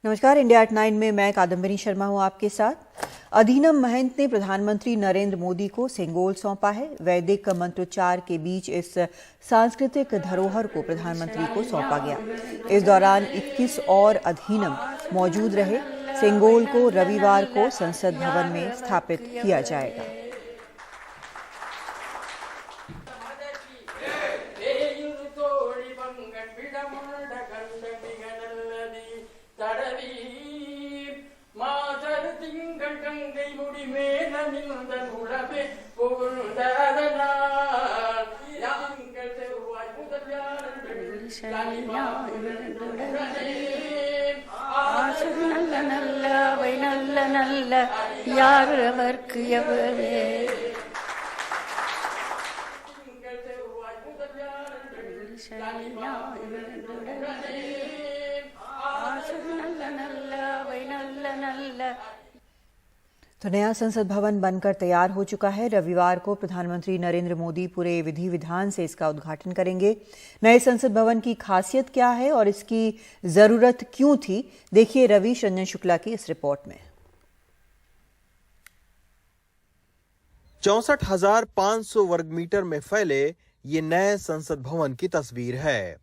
नमस्कार, India at 9 में मैं कादम्बरी शर्मा हूं आपके साथ। अधीनम महंत ने प्रधानमंत्री नरेंद्र मोदी को सेंगोल सौंपा है। वैदिक मंत्रोच्चार के बीच इस सांस्कृतिक धरोहर को प्रधानमंत्री को सौंपा गया। इस दौरान 21 और अधीनम मौजूद रहे। सेंगोल को रविवार को संसद भवन में स्थापित किया जाएगा। तो नया संसद भवन बनकर तैयार हो चुका है। रविवार को प्रधानमंत्री नरेंद्र मोदी पूरे विधि विधान से इसका उद्घाटन करेंगे। नए संसद भवन की खासियत क्या है और इसकी जरूरत क्यों थी, देखिए रवीश रंजन शुक्ला की इस रिपोर्ट में। 64,500 वर्ग मीटर में फैले ये नए संसद भवन की तस्वीर है।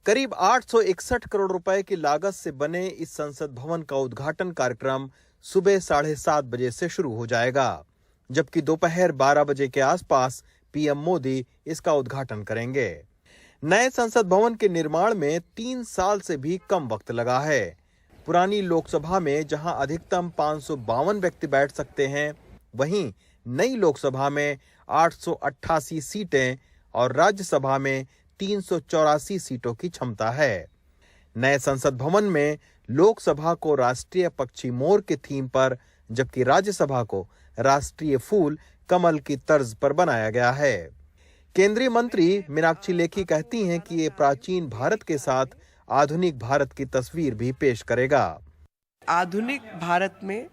करीब 861 करोड़ रुपए की लागत से बने इस संसद भवन का उद्घाटन कार्यक्रम सुबह 7:30 बजे से शुरू हो जाएगा, जबकि दोपहर 12 बजे के आसपास पीएम मोदी इसका उद्घाटन करेंगे। नए संसद भवन के निर्माण में 3 साल से भी कम वक्त लगा है। पुरानी लोकसभा में जहां अधिकतम 552 व्यक्ति बैठ सकते हैं, वहीं नई लोकसभा में 888 सीटें और राज्यसभा में 384 सीटों की क्षमता है। नए संसद भवन में लोकसभा को राष्ट्रीय पक्षी मोर के थीम पर, जबकि राज्यसभा को राष्ट्रीय फूल कमल की तर्ज पर बनाया गया है। केंद्रीय मंत्री मीनाक्षी लेखी कहती हैं कि ये प्राचीन भारत के साथ आधुनिक भारत की तस्वीर भी पेश करेगा। आधुनिक भारत में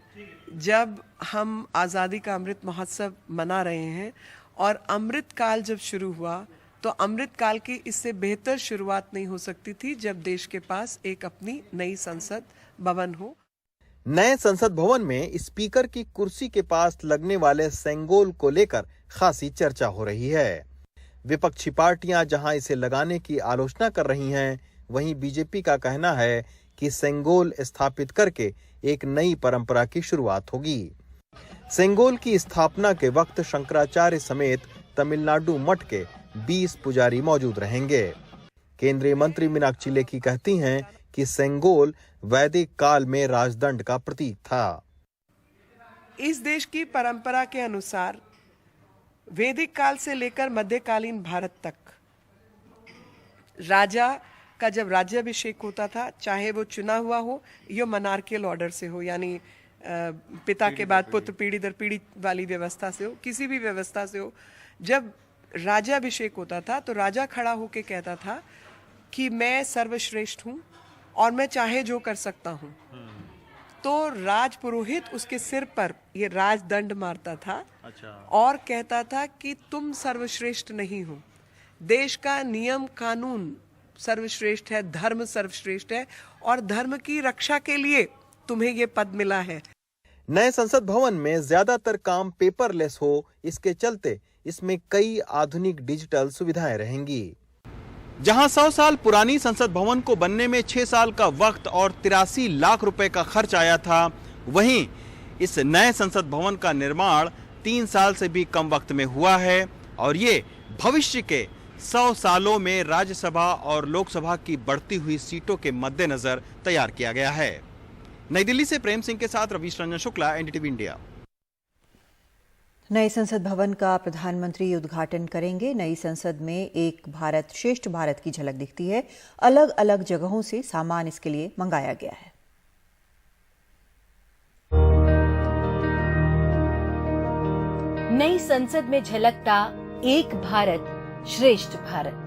जब हम आज़ादी का अमृत महोत्सव मना रहे हैं और अमृत काल जब शुरू हुआ, तो अमृत काल की इससे बेहतर शुरुआत नहीं हो सकती थी जब देश के पास एक अपनी नई संसद भवन हो। नए संसद भवन में स्पीकर की कुर्सी के पास लगने वाले सेंगोल को लेकर खासी चर्चा हो रही है। विपक्षी पार्टियां जहां इसे लगाने की आलोचना कर रही हैं, वहीं बीजेपी का कहना है कि सेंगोल स्थापित करके एक नई परंपरा की शुरुआत होगी। सेंगोल की स्थापना के वक्त शंकराचार्य समेत तमिलनाडु मठ के 20 पुजारी मौजूद रहेंगे। केंद्रीय मंत्री मीनाक्षी लेखी कहती हैं कि सेंगोल वैदिक काल में राजदंड का प्रतीक था। इस देश की परंपरा के अनुसार वैदिक काल से लेकर मध्यकालीन भारत तक राजा का जब राज्याभिषेक होता था, चाहे वो चुना हुआ हो या मोनार्कियल ऑर्डर से हो, यानी पिता के बाद पुत्र पीढ़ी दर पीढ़ी वाली व्यवस्था से हो, किसी भी व्यवस्था से हो, जब राज्याभिषेक होता था तो राजा खड़ा होके कहता था कि मैं सर्वश्रेष्ठ हूँ और मैं चाहे जो कर सकता हूँ। तो राज पुरोहित उसके सिर पर ये राजदंड मारता था। और कहता था कि तुम सर्वश्रेष्ठ नहीं हो, देश का नियम कानून सर्वश्रेष्ठ है, धर्म सर्वश्रेष्ठ है और धर्म की रक्षा के लिए तुम्हें ये पद मिला है। नए संसद भवन में ज्यादातर काम पेपरलेस हो, इसके चलते इसमें कई आधुनिक डिजिटल सुविधाएं रहेंगी। जहां 100 साल पुरानी संसद भवन को बनने में 6 साल का वक्त और 83 लाख रुपए का खर्च आया था, वहीं इस नए संसद भवन का निर्माण 3 साल से भी कम वक्त में हुआ है और ये भविष्य के 100 सालों में राज्यसभा और लोकसभा की बढ़ती हुई सीटों के मद्देनजर तैयार किया गया है। नई दिल्ली से प्रेम सिंह के साथ रवीश रंजन शुक्ला, एनडीटीवी इंडिया। नए संसद भवन का प्रधानमंत्री उद्घाटन करेंगे। नई संसद में एक भारत श्रेष्ठ भारत की झलक दिखती है। अलग अलग जगहों से सामान इसके लिए मंगाया गया है। नई संसद में झलकता एक भारत श्रेष्ठ भारत।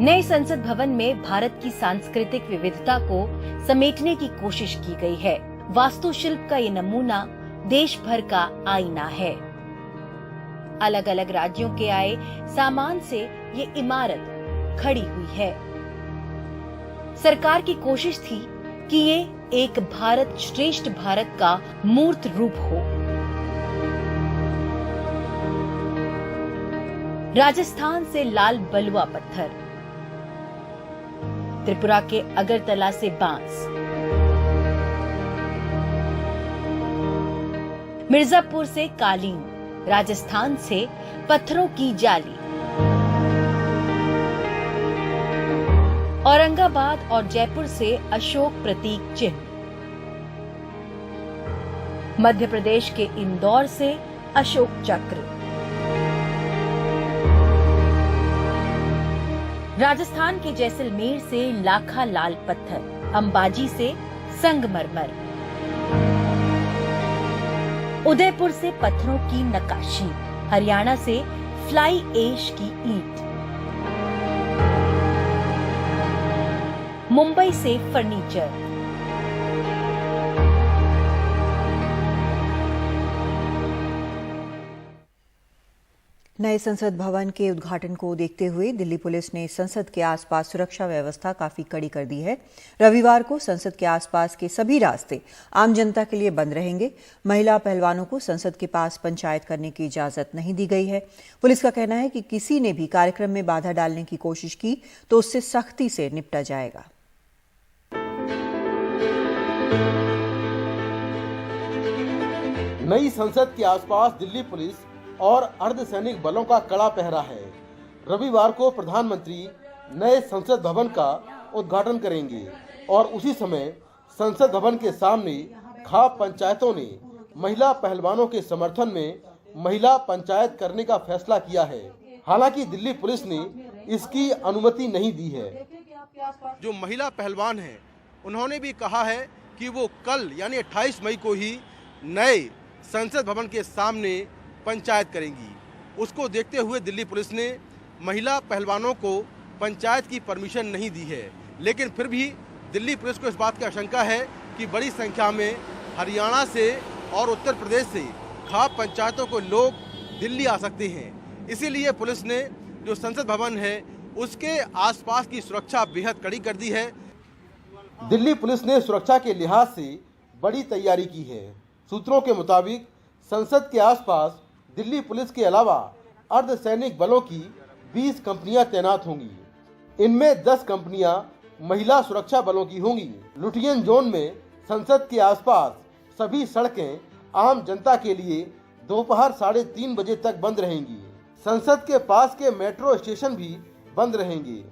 नए संसद भवन में भारत की सांस्कृतिक विविधता को समेटने की कोशिश की गई है। वास्तुशिल्प का ये नमूना देश भर का आईना है। अलग अलग राज्यों के आए सामान से ये इमारत खड़ी हुई है। सरकार की कोशिश थी कि ये एक भारत श्रेष्ठ भारत का मूर्त रूप हो। राजस्थान से लाल बलुआ पत्थर, त्रिपुरा के अगरतला से बांस, मिर्जापुर से कालीन, राजस्थान से पत्थरों की जाली, औरंगाबाद और जयपुर से अशोक प्रतीक चिन्ह, मध्य प्रदेश के इंदौर से अशोक चक्र, राजस्थान के जैसलमेर से लाखा लाल पत्थर, अंबाजी से संगमरमर, उदयपुर से पत्थरों की नक्काशी, हरियाणा से फ्लाई ऐश की ईंट, मुंबई से फर्नीचर, नए संसद भवन के उद्घाटन को देखते हुए दिल्ली पुलिस ने संसद के आसपास सुरक्षा व्यवस्था काफी कड़ी कर दी है। रविवार को संसद के आसपास के सभी रास्ते आम जनता के लिए बंद रहेंगे। महिला पहलवानों को संसद के पास पंचायत करने की इजाजत नहीं दी गई है। पुलिस का कहना है कि किसी ने भी कार्यक्रम में बाधा डालने की कोशिश की तो उससे सख्ती से निपटा जाएगा। नई संसद के आसपास दिल्ली पुलिस और अर्धसैनिक बलों का कड़ा पहरा है। रविवार को प्रधानमंत्री नए संसद भवन का उद्घाटन करेंगे और उसी समय संसद भवन के सामने खाप पंचायतों ने महिला पहलवानों के समर्थन में महिला पंचायत करने का फैसला किया है। हालांकि दिल्ली पुलिस ने इसकी अनुमति नहीं दी है। जो महिला पहलवान हैं, उन्होंने भी कहा है कि वो कल यानी 28 मई को ही नए संसद भवन के सामने पंचायत करेंगी। उसको देखते हुए दिल्ली पुलिस ने महिला पहलवानों को पंचायत की परमिशन नहीं दी है, लेकिन फिर भी दिल्ली पुलिस को इस बात की आशंका है कि बड़ी संख्या में हरियाणा से और उत्तर प्रदेश से खाप पंचायतों को लोग दिल्ली आ सकते हैं। इसीलिए पुलिस ने जो संसद भवन है उसके आसपास की सुरक्षा बेहद कड़ी कर दी है। दिल्ली पुलिस ने सुरक्षा के लिहाज से बड़ी तैयारी की है। सूत्रों के मुताबिक संसद के आसपास दिल्ली पुलिस के अलावा अर्धसैनिक बलों की 20 कंपनियां तैनात होंगी। इनमें 10 कंपनियां महिला सुरक्षा बलों की होंगी। लुटियन जोन में संसद के आसपास सभी सड़कें आम जनता के लिए दोपहर 3:30 बजे तक बंद रहेंगी। संसद के पास के मेट्रो स्टेशन भी बंद रहेंगे।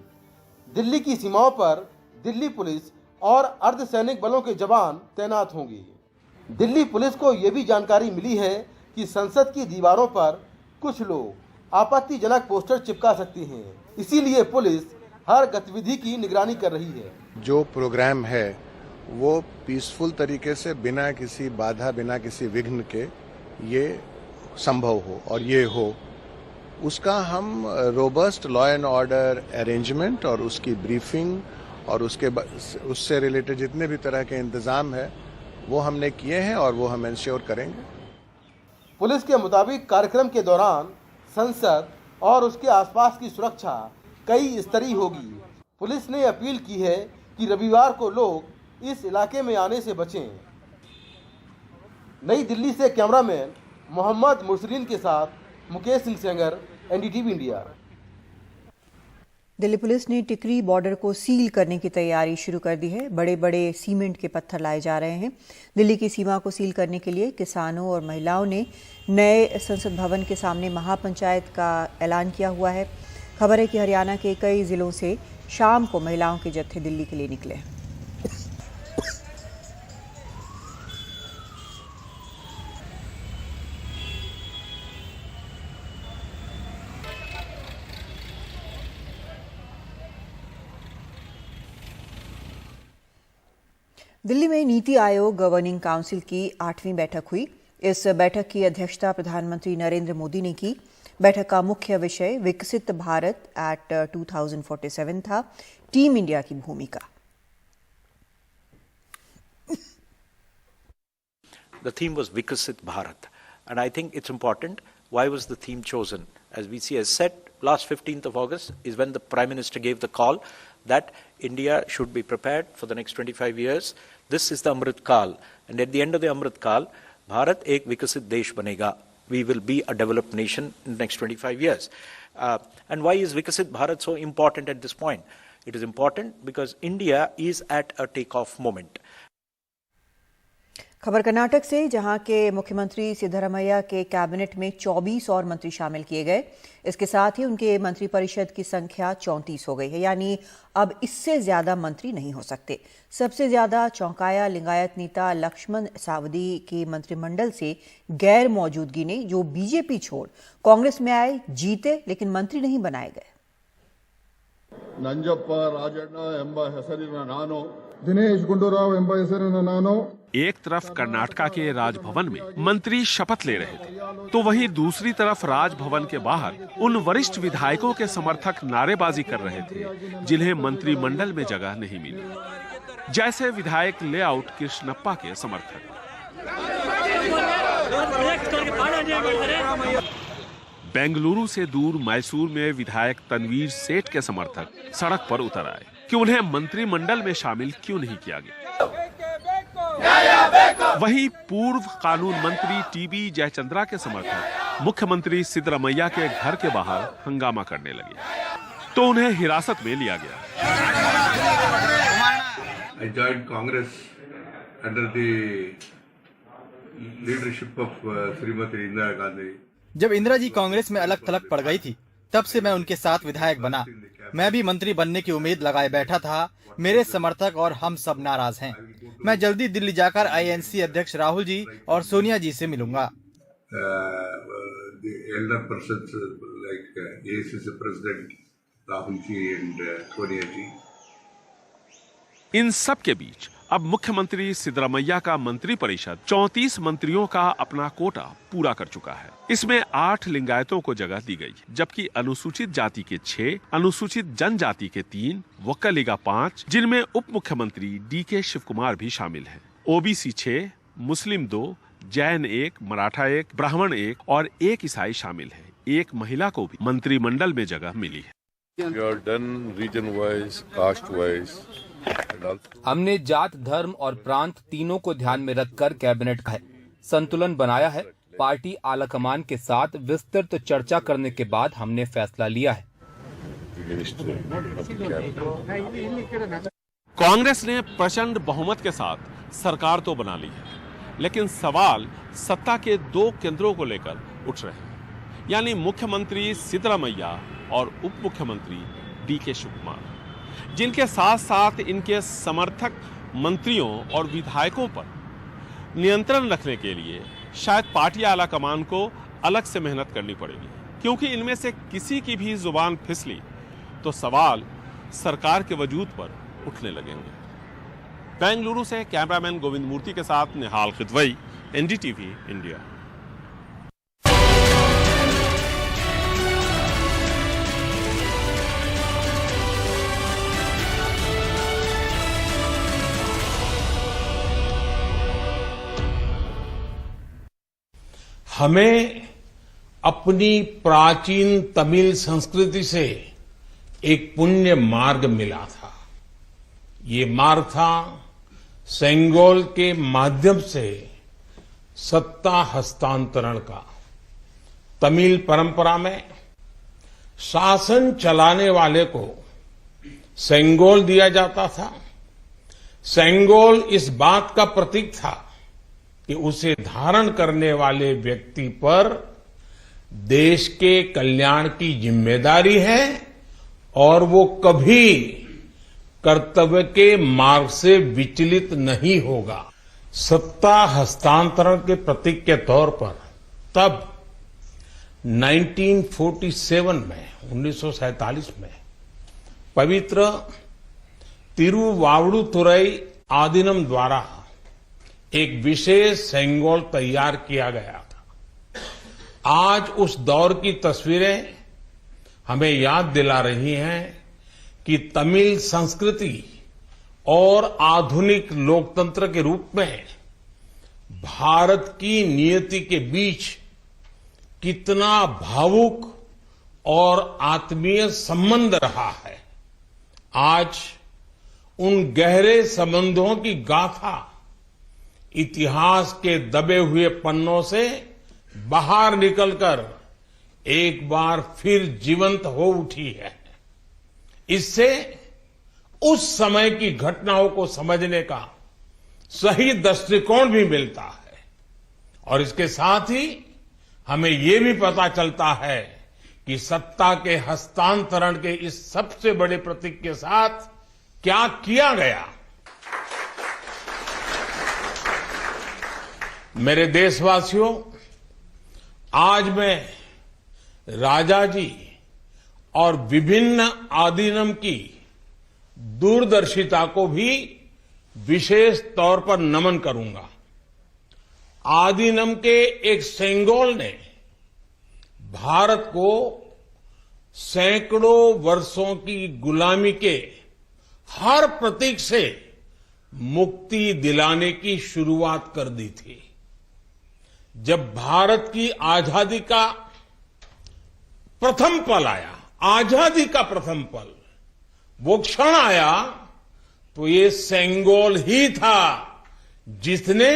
दिल्ली की सीमाओं पर दिल्ली पुलिस और अर्धसैनिक बलों के जवान तैनात होंगे। दिल्ली पुलिस को ये भी जानकारी मिली है कि संसद की दीवारों पर कुछ लोग आपत्तिजनक पोस्टर चिपका सकते हैं। इसीलिए पुलिस हर गतिविधि की निगरानी कर रही है। जो प्रोग्राम है वो पीसफुल तरीके से बिना किसी बाधा, बिना किसी विघ्न के ये संभव हो और ये हो, उसका हम robust law and order arrangement और उसकी ब्रीफिंग और उससे रिलेटेड जितने भी तरह के इंतजाम है वो हमने किए हैं और वो हम इंश्योर करेंगे। पुलिस के मुताबिक कार्यक्रम के दौरान संसद और उसके आसपास की सुरक्षा कई स्तरीय होगी। पुलिस ने अपील की है कि रविवार को लोग इस इलाके में आने से बचें। नई दिल्ली से कैमरामैन मोहम्मद मुर्सलीन के साथ Mukesh Singh Sengar, NDTV India. Delhi police ने टिकरी बॉर्डर को सील करने की तैयारी शुरू कर दी है। बड़े बड़े सीमेंट के पत्थर लाए जा रहे हैं। दिल्ली की सीमा को सील करने के लिए किसानों और महिलाओं ने नए संसद भवन के सामने महापंचायत का ऐलान किया हुआ है। खबर है कि हरियाणा के कई जिलों से शाम को महिलाओं के जत्थे दिल्ली के लिए निकले। दिल्ली में नीति आयोग गवर्निंग काउंसिल की 8वीं बैठक हुई। इस बैठक की अध्यक्षता प्रधानमंत्री नरेंद्र मोदी ने की। बैठक का मुख्य विषय विकसित भारत एट 2047 था, टीम इंडिया की भूमिका। The theme was Viksit Bharat, and I think it's important. Why was the theme chosen? As VC has said, last 15th of August is when the Prime Minister gave the call that India should be prepared for the next 25 years. This is the Amrit Kal, and at the end of the Amrit Kal, Bharat ek vikasit desh banega. We will be a developed nation in the next 25 years. And why is Vikasit Bharat so important at this point? It is important because India is at a takeoff moment. खबर कर्नाटक से, जहां के मुख्यमंत्री सिद्धरामैया के cabinet में 24 और मंत्री शामिल किए गए। इसके साथ ही उनके मंत्रिपरिषद की संख्या 34 हो गई है, यानी अब इससे ज्यादा मंत्री नहीं हो सकते। सबसे ज्यादा चौंकाया लिंगायत नेता लक्ष्मण सावदी की मंत्रिमंडल से गैर मौजूदगी ने, जो बीजेपी छोड़ कांग्रेस में आए, जीते लेकिन मंत्री नहीं बनाए गए। ನಂಜಪ್ಪ ರಾಜಣ್ಣ ಎಂಬ ಹೆಸರಿನ ನಾನು ದಿನೇಶ್ ಗುಂಡೂರಾವ್ ಎಂಬ ಹೆಸರಿನ ನಾನು एक तरफ कर्नाटका के राजभवन में मंत्री शपथ ले रहे थे, तो वहीं दूसरी तरफ राजभवन के बाहर उन वरिष्ठ विधायकों के समर्थक नारेबाजी कर रहे थे जिन्हें मंत्रिमंडल में जगह नहीं मिली, जैसे विधायक लेआउट कृष्णप्पा के समर्थक। बेंगलुरु से दूर मैसूर में विधायक तनवीर सेठ के समर्थक सड़क पर उतर आए कि उन्हें मंत्रिमंडल में शामिल क्यों नहीं किया गया। वहीं पूर्व कानून मंत्री टीबी जयचंद्रा के समर्थक मुख्यमंत्री सिद्धरामैया के घर के बाहर हंगामा करने लगे, तो उन्हें हिरासत में लिया गया। I joined Congress under the leadership of Shrimati Indira Gandhi. जब इंदिरा जी कांग्रेस में अलग थलग पड़ गई थी, तब से मैं उनके साथ विधायक बना। मैं भी मंत्री बनने की उम्मीद लगाए बैठा था। मेरे समर्थक और हम सब नाराज हैं। मैं जल्दी दिल्ली जाकर आईएनसी अध्यक्ष राहुल जी और सोनिया जी से मिलूंगा। राहुल जी एंड सोनिया जी। इन सब के बीच अब मुख्यमंत्री सिद्धरामैया का मंत्रिपरिषद 34 मंत्रियों का अपना कोटा पूरा कर चुका है। इसमें 8 लिंगायतों को जगह दी गई, जबकि अनुसूचित जाति के 6, अनुसूचित जनजाति के 3, वक्कलिगा 5, जिनमें उप मुख्यमंत्री डीके शिवकुमार भी शामिल हैं। ओबीसी 6, मुस्लिम 2, जैन 1, मराठा 1, ब्राह्मण 1 और 1 ईसाई शामिल है। एक महिला को भी मंत्रिमंडल में जगह मिली है। हमने जात, धर्म और प्रांत तीनों को ध्यान में रखकर कैबिनेट का संतुलन बनाया है। पार्टी आलाकमान के साथ विस्तृत चर्चा करने के बाद हमने फैसला लिया है। कांग्रेस ने प्रचंड बहुमत के साथ सरकार तो बना ली है, लेकिन सवाल सत्ता के 2 केंद्रों को लेकर उठ रहे हैं, यानी मुख्यमंत्री सिद्धरामैया और उप मुख्यमंत्री डीके शिवकुमार, जिनके साथ साथ इनके समर्थक मंत्रियों और विधायकों पर नियंत्रण रखने के लिए शायद पार्टी आलाकमान को अलग से मेहनत करनी पड़ेगी, क्योंकि इनमें से किसी की भी जुबान फिसली तो सवाल सरकार के वजूद पर उठने लगेंगे। बेंगलुरु से कैमरामैन गोविंद मूर्ति के साथ निहाल खिदवई, एनडीटीवी इंडिया। हमें अपनी प्राचीन तमिल संस्कृति से एक पुण्य मार्ग मिला था। ये मार्ग था सेंगोल के माध्यम से सत्ता हस्तांतरण का। तमिल परंपरा में शासन चलाने वाले को सेंगोल दिया जाता था। सेंगोल इस बात का प्रतीक था कि उसे धारण करने वाले व्यक्ति पर देश के कल्याण की जिम्मेदारी है और वो कभी कर्तव्य के मार्ग से विचलित नहीं होगा। सत्ता हस्तांतरण के प्रतीक के तौर पर तब 1947 में 1947 में पवित्र तिरुवावड़ुतुरई आदीनम द्वारा एक विशेष सेंगोल तैयार किया गया था। आज उस दौर की तस्वीरें हमें याद दिला रही हैं कि तमिल संस्कृति और आधुनिक लोकतंत्र के रूप में भारत की नियति के बीच कितना भावुक और आत्मीय संबंध रहा है। आज उन गहरे संबंधों की गाथा इतिहास के दबे हुए पन्नों से बाहर निकलकर एक बार फिर जीवंत हो उठी है। इससे उस समय की घटनाओं को समझने का सही दृष्टिकोण भी मिलता है और इसके साथ ही हमें ये भी पता चलता है कि सत्ता के हस्तांतरण के इस सबसे बड़े प्रतीक के साथ क्या किया गया। मेरे देशवासियों, आज मैं राजा जी और विभिन्न आदिनम की दूरदर्शिता को भी विशेष तौर पर नमन करूंगा। आदिनम के एक सेंगोल ने भारत को सैकड़ों वर्षों की गुलामी के हर प्रतीक से मुक्ति दिलाने की शुरुआत कर दी थी। जब भारत की आजादी का प्रथम पल आया, आजादी का प्रथम पल, वो क्षण आया, तो ये सेंगोल ही था जिसने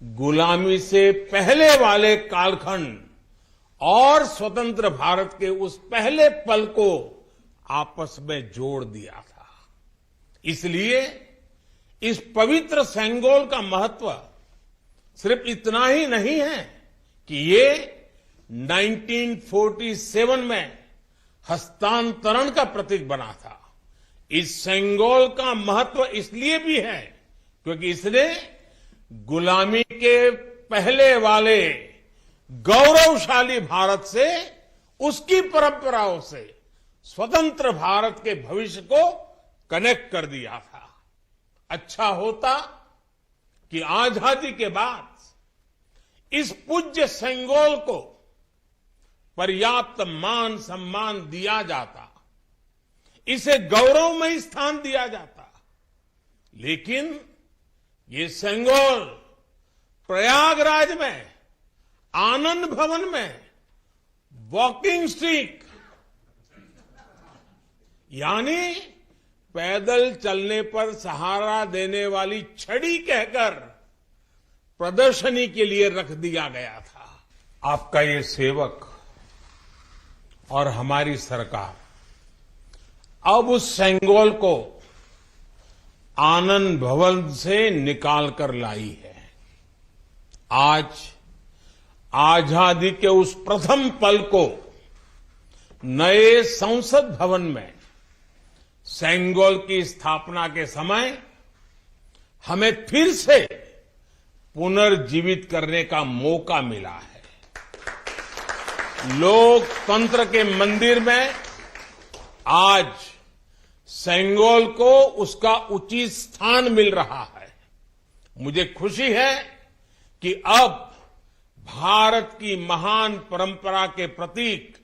गुलामी से पहले वाले कालखंड और स्वतंत्र भारत के उस पहले पल को आपस में जोड़ दिया था। इसलिए इस पवित्र सेंगोल का महत्व सिर्फ इतना ही नहीं है कि ये 1947 में हस्तांतरण का प्रतीक बना था। इस सेंगोल का महत्व इसलिए भी है क्योंकि इसने गुलामी के पहले वाले गौरवशाली भारत से, उसकी परंपराओं से स्वतंत्र भारत के भविष्य को कनेक्ट कर दिया था। अच्छा होता कि आजादी के बाद इस पूज्य सेंगोल को पर्याप्त मान सम्मान दिया जाता, इसे गौरवमय स्थान दिया जाता, लेकिन ये सेंगोल प्रयागराज में आनंद भवन में वॉकिंग स्टिक यानी पैदल चलने पर सहारा देने वाली छड़ी कहकर प्रदर्शनी के लिए रख दिया गया था। आपका ये सेवक और हमारी सरकार अब उस सेंगोल को आनंद भवन से निकाल कर लाई है। आज आजादी के उस प्रथम पल को नए संसद भवन में सेंगोल की स्थापना के समय हमें फिर से पुनर्जीवित करने का मौका मिला है। लोकतंत्र के मंदिर में आज सेंगोल को उसका उचित स्थान मिल रहा है। मुझे खुशी है कि अब भारत की महान परंपरा के प्रतीक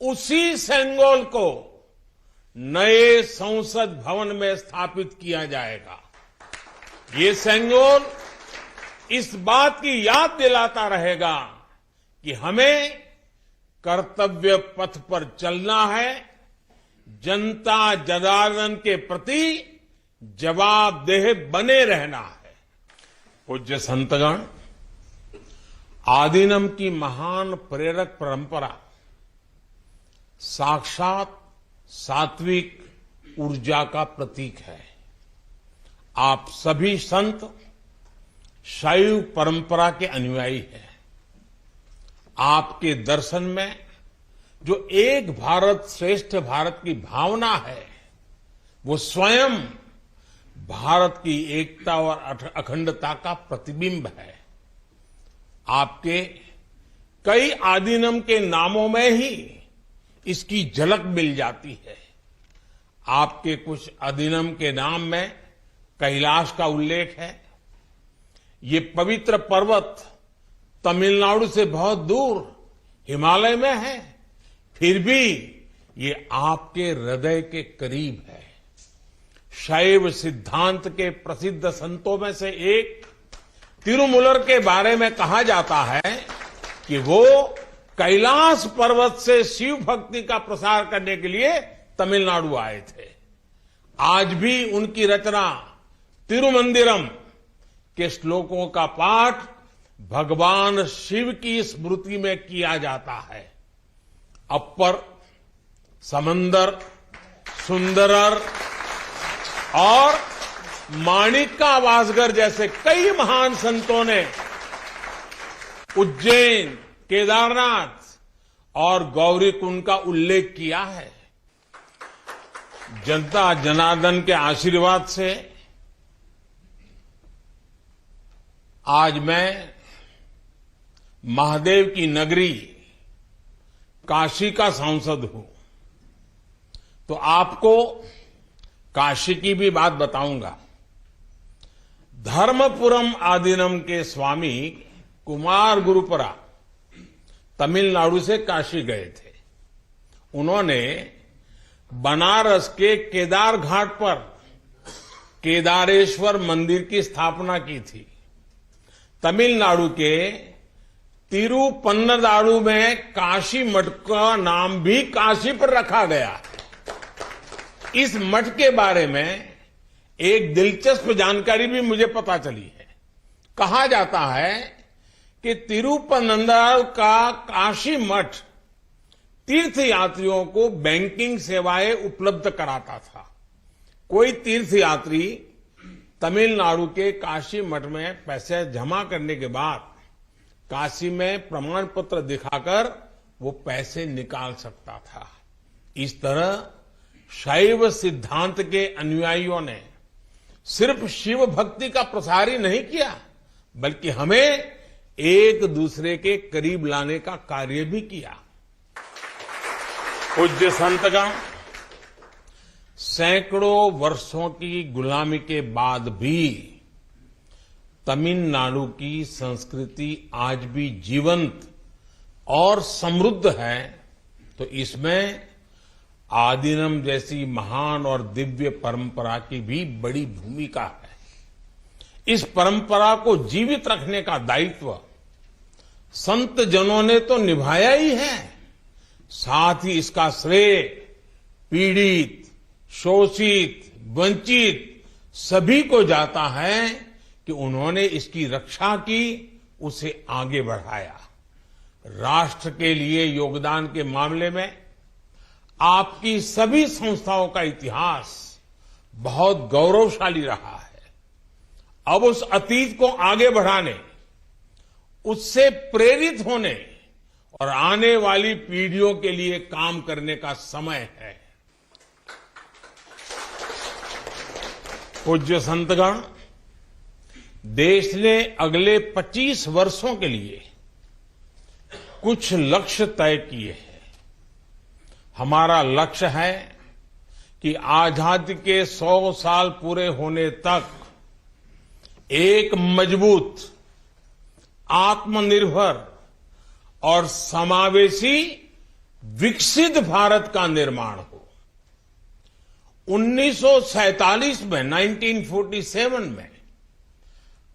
उसी सेंगोल को नए संसद भवन में स्थापित किया जाएगा। ये सेंगोल इस बात की याद दिलाता रहेगा कि हमें कर्तव्य पथ पर चलना है, जनता जनार्दन के प्रति जवाबदेह बने रहना है। पूज्य संतगण, आदिनम की महान प्रेरक परंपरा साक्षात सात्विक ऊर्जा का प्रतीक है। आप सभी संत शैव परंपरा के अनुयायी हैं। आपके दर्शन में जो एक भारत श्रेष्ठ भारत की भावना है, वो स्वयं भारत की एकता और अखंडता का प्रतिबिंब है। आपके कई आदिनम के नामों में ही इसकी झलक मिल जाती है। आपके कुछ आदिनम के नाम में कैलाश का उल्लेख है। ये पवित्र पर्वत तमिलनाडु से बहुत दूर हिमालय में है, फिर भी ये आपके हृदय के करीब है। शैव सिद्धांत के प्रसिद्ध संतों में से एक तिरुमूलर के बारे में कहा जाता है कि वो कैलाश पर्वत से शिव भक्ति का प्रसार करने के लिए तमिलनाडु आए थे। आज भी उनकी रचना तिरुमंदिरम के श्लोकों का पाठ भगवान शिव की स्मृति में किया जाता है। अपर, समंदर, सुंदरर और माणिका वासगर जैसे कई महान संतों ने उज्जैन, केदारनाथ और गौरीकुंड का उल्लेख किया है। जनता जनार्दन के आशीर्वाद से आज मैं महादेव की नगरी काशी का सांसद हूं, तो आपको काशी की भी बात बताऊंगा। धर्मपुरम आदीनम के स्वामी कुमार गुरुपरा तमिलनाडु से काशी गए थे। उन्होंने बनारस के केदार घाट पर केदारेश्वर मंदिर की स्थापना की थी। तमिलनाडु के तिरुपन्नदारु में काशी मठ का नाम भी काशी पर रखा गया। इस मठ के बारे में एक दिलचस्प जानकारी भी मुझे पता चली है। कहा जाता है कि तिरुपन्नदारु का काशी मठ तीर्थ यात्रियों को बैंकिंग सेवाएं उपलब्ध कराता था। कोई तीर्थ यात्री तमिलनाडु के काशी मठ में पैसे जमा करने के बाद काशी में प्रमाण पत्र दिखाकर वो पैसे निकाल सकता था। इस तरह शैव सिद्धांत के अनुयायियों ने सिर्फ शिव भक्ति का प्रसार ही नहीं किया, बल्कि हमें एक दूसरे के करीब लाने का कार्य भी किया। पूज्य संतगण, सैकड़ों वर्षों की गुलामी के बाद भी तमिलनाडु की संस्कृति आज भी जीवंत और समृद्ध है, तो इसमें आदीनम जैसी महान और दिव्य परंपरा की भी बड़ी भूमिका है। इस परंपरा को जीवित रखने का दायित्व संत जनों ने तो निभाया ही है, साथ ही इसका श्रेय पीड़ित, शोषित, वंचित सभी को जाता है कि उन्होंने इसकी रक्षा की, उसे आगे बढ़ाया। राष्ट्र के लिए योगदान के मामले में आपकी सभी संस्थाओं का इतिहास बहुत गौरवशाली रहा है। अब उस अतीत को आगे बढ़ाने, उससे प्रेरित होने और आने वाली पीढ़ियों के लिए काम करने का समय है। पूज्य संतगण, देश ने अगले 25 वर्षों के लिए कुछ लक्ष्य तय किए हैं। हमारा लक्ष्य है कि आजादी के 100 साल पूरे होने तक एक मजबूत, आत्मनिर्भर और समावेशी विकसित भारत का निर्माण हो। 1947 में 1947 में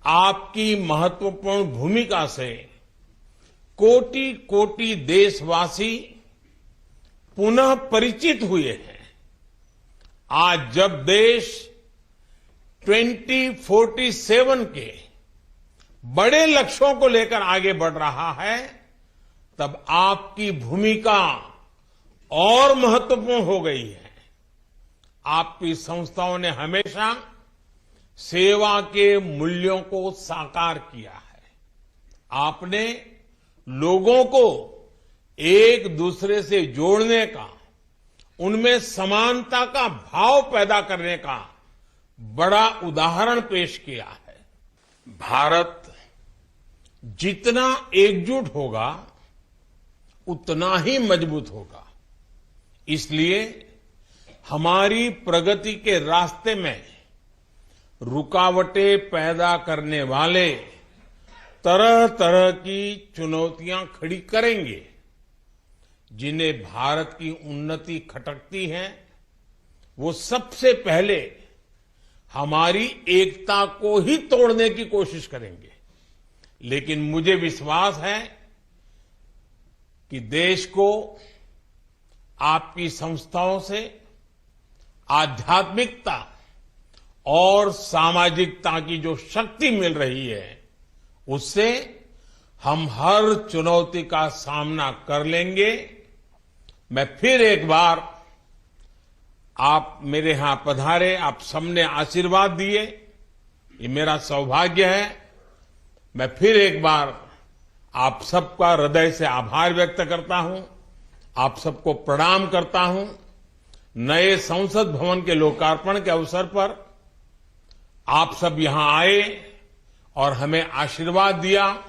आपकी महत्वपूर्ण भूमिका से कोटि कोटि देशवासी पुनः परिचित हुए हैं। आज जब देश 2047 के बड़े लक्ष्यों को लेकर आगे बढ़ रहा है, तब आपकी भूमिका और महत्वपूर्ण हो गई है। आपकी संस्थाओं ने हमेशा सेवा के मूल्यों को साकार किया है। आपने लोगों को एक दूसरे से जोड़ने का, उनमें समानता का भाव पैदा करने का बड़ा उदाहरण पेश किया है। भारत जितना एकजुट होगा उतना ही मजबूत होगा। इसलिए हमारी प्रगति के रास्ते में रुकावटें पैदा करने वाले तरह तरह की चुनौतियां खड़ी करेंगे। जिन्हें भारत की उन्नति खटकती है, वो सबसे पहले हमारी एकता को ही तोड़ने की कोशिश करेंगे। लेकिन मुझे विश्वास है कि देश को आपकी संस्थाओं से, आध्यात्मिकता और सामाजिकता की जो शक्ति मिल रही है, उससे हम हर चुनौती का सामना कर लेंगे। मैं फिर एक बार, आप मेरे यहां पधारे, आप सबने आशीर्वाद दिए, ये मेरा सौभाग्य है। मैं फिर एक बार आप सबका हृदय से आभार व्यक्त करता हूं, आप सबको प्रणाम करता हूं। नए संसद भवन के लोकार्पण के अवसर पर आप सब यहां आए और हमें आशीर्वाद दिया,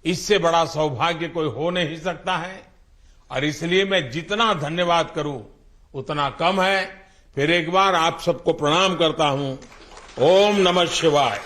इससे बड़ा सौभाग्य कोई हो नहीं सकता है। और इसलिए मैं जितना धन्यवाद करूं उतना कम है। फिर एक बार आप सबको प्रणाम करता हूं। ओम नमः शिवाय।